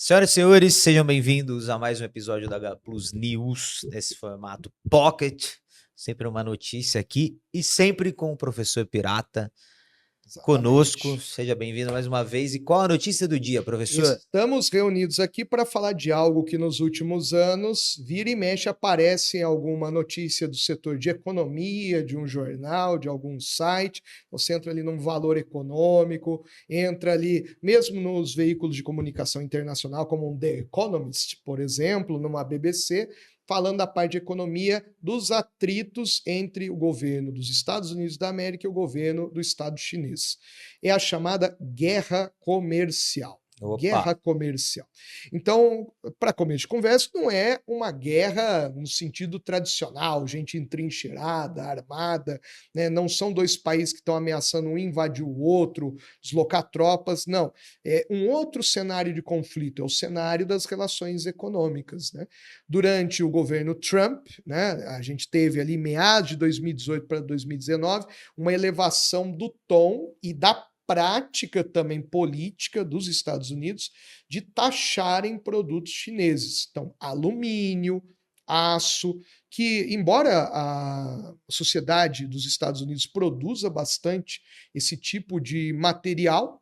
Senhoras e senhores, sejam bem-vindos a mais um episódio da H Plus News, nesse formato Pocket. Sempre uma notícia aqui e sempre com o professor Pirata conosco. Exatamente. Seja bem-vindo mais uma vez. E qual a notícia do dia, professor? Estamos reunidos aqui para falar de algo que nos últimos anos, vira e mexe, aparece em alguma notícia do setor de economia, de um jornal, de algum site. Você entra ali num valor econômico, entra ali, mesmo nos veículos de comunicação internacional, como um The Economist, por exemplo, numa BBC, falando da parte de economia dos atritos entre o governo dos Estados Unidos da América e o governo do Estado chinês. É a chamada guerra comercial. Opa, Guerra comercial. Então, para começo de conversa, não é uma guerra no sentido tradicional, gente entrincheirada, armada, né? Não são dois países que estão ameaçando um invadir o outro, deslocar tropas, não. É um outro cenário de conflito, é o cenário das relações econômicas, né? Durante o governo Trump, né, a gente teve ali meados de 2018 para 2019 uma elevação do tom e da prática também política dos Estados Unidos de taxarem produtos chineses. Então, alumínio, aço, que embora a sociedade dos Estados Unidos produza bastante esse tipo de material,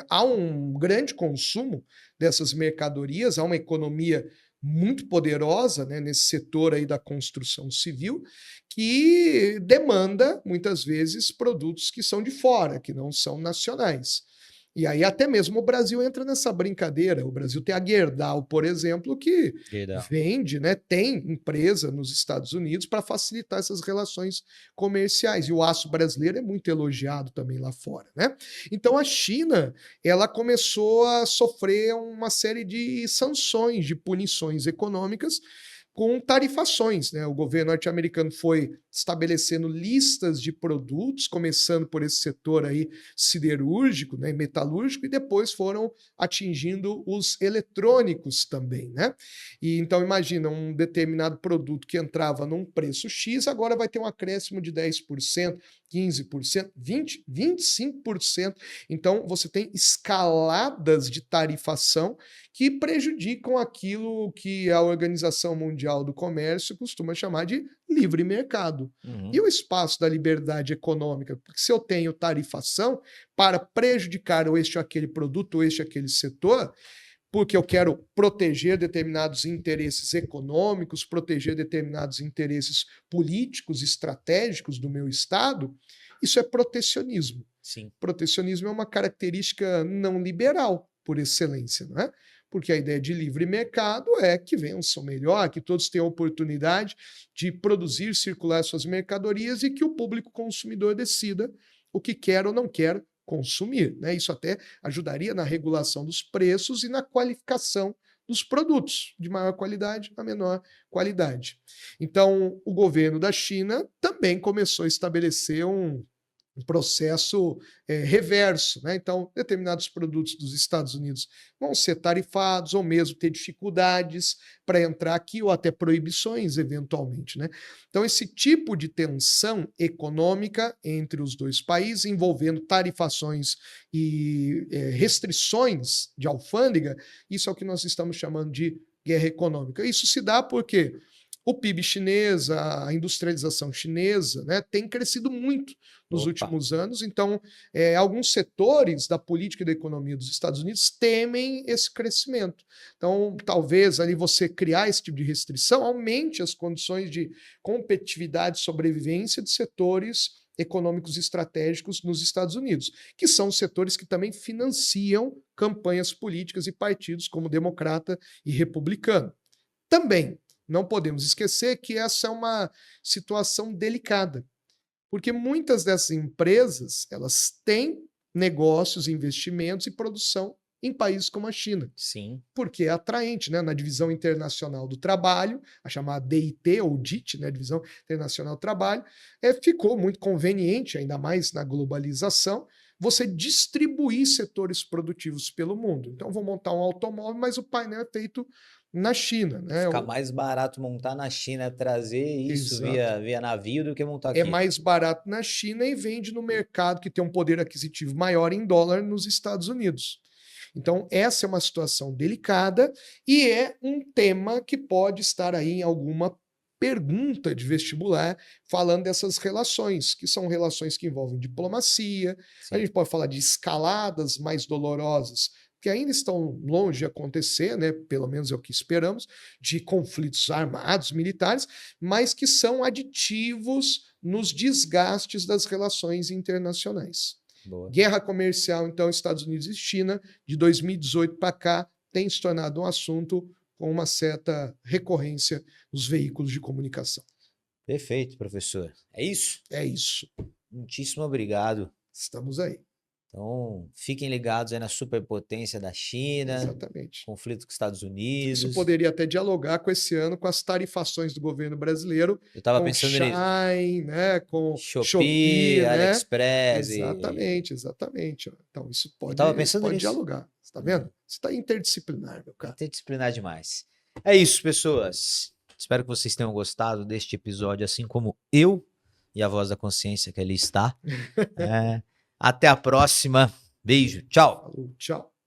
há um grande consumo dessas mercadorias, há uma economia muito poderosa, né, nesse setor aí da construção civil, que demanda, muitas vezes, produtos que são de fora, que não são nacionais. E aí até mesmo o Brasil entra nessa brincadeira. O Brasil tem a Gerdau, por exemplo, que Gerdau. vende, né, tem empresa nos Estados Unidos para facilitar essas relações comerciais. E o aço brasileiro é muito elogiado também lá fora, né? Então a China, ela começou a sofrer uma série de sanções, de punições econômicas com tarifações, né? O governo norte-americano foi estabelecendo listas de produtos, começando por esse setor aí siderúrgico, né, metalúrgico, e depois foram atingindo os eletrônicos também, né? E então imagina um determinado produto que entrava num preço X, agora vai ter um acréscimo de 10%, 15%, 20%, 25%. Então você tem escaladas de tarifação que prejudicam aquilo que a Organização Mundial do Comércio costuma chamar de livre mercado. E Uhum. o espaço da liberdade econômica? Porque se eu tenho tarifação para prejudicar ou este ou aquele produto ou este ou aquele setor, porque eu quero proteger determinados interesses econômicos, proteger determinados interesses políticos, estratégicos do meu Estado, isso é protecionismo. Sim. Protecionismo é uma característica não liberal, por excelência, não é? Porque a ideia de livre mercado é que vençam melhor, que todos tenham oportunidade de produzir, circular suas mercadorias e que o público consumidor decida o que quer ou não quer consumir, né? Isso até ajudaria na regulação dos preços e na qualificação dos produtos, de maior qualidade a menor qualidade. Então, o governo da China também começou a estabelecer um processo reverso, né? Então, determinados produtos dos Estados Unidos vão ser tarifados ou mesmo ter dificuldades para entrar aqui ou até proibições eventualmente, né? Então, esse tipo de tensão econômica entre os dois países, envolvendo tarifações e restrições de alfândega, isso é o que nós estamos chamando de guerra econômica. Isso se dá porque o PIB chinês, a industrialização chinesa, né, tem crescido muito nos Opa. últimos anos. Então, alguns setores da política e da economia dos Estados Unidos temem esse crescimento. Então, talvez ali você criar esse tipo de restrição aumente as condições de competitividade e sobrevivência de setores econômicos estratégicos nos Estados Unidos, que são setores que também financiam campanhas políticas e partidos como democrata e republicano. Também não podemos esquecer que essa é uma situação delicada, porque muitas dessas empresas, elas têm negócios, investimentos e produção em países como a China, Sim. porque é atraente, né? Na divisão internacional do trabalho, a chamada DIT ou DIT, né? Divisão Internacional do Trabalho, ficou muito conveniente, ainda mais na globalização, você distribuir setores produtivos pelo mundo. Então, vou montar um automóvel, mas o painel é feito na China, né? Fica mais barato montar na China, trazer isso Exato. via navio do que montar É aqui. mais barato na China e vende no mercado que tem um poder aquisitivo maior em dólar nos Estados Unidos. Então, essa é uma situação delicada e é um tema que pode estar aí em alguma pergunta de vestibular, falando dessas relações, que são relações que envolvem diplomacia, a Sim. gente pode falar de escaladas mais dolorosas, que ainda estão longe de acontecer, né? Pelo menos é o que esperamos, de conflitos armados, militares, mas que são aditivos nos desgastes das relações internacionais. Boa. Guerra comercial, então, Estados Unidos e China, de 2018 para cá, tem se tornado um assunto com uma certa recorrência nos veículos de comunicação. Perfeito, professor. É isso? É isso. Muitíssimo obrigado. Estamos aí. Então, fiquem ligados aí na superpotência da China, Exatamente. conflito com os Estados Isso Unidos. poderia até dialogar com esse ano com as tarifações do governo brasileiro, Eu estava com pensando nisso. Shine, né, com Shopee, Shopee, né? AliExpress. Exatamente, exatamente. Ó. Então, isso tava pensando pode nisso. dialogar. Você está vendo? Você está interdisciplinar, meu cara. Interdisciplinar demais. É isso, pessoas. Espero que vocês tenham gostado deste episódio, assim como eu e a voz da consciência que ali está. Até a próxima. Beijo. Tchau. Falou, tchau.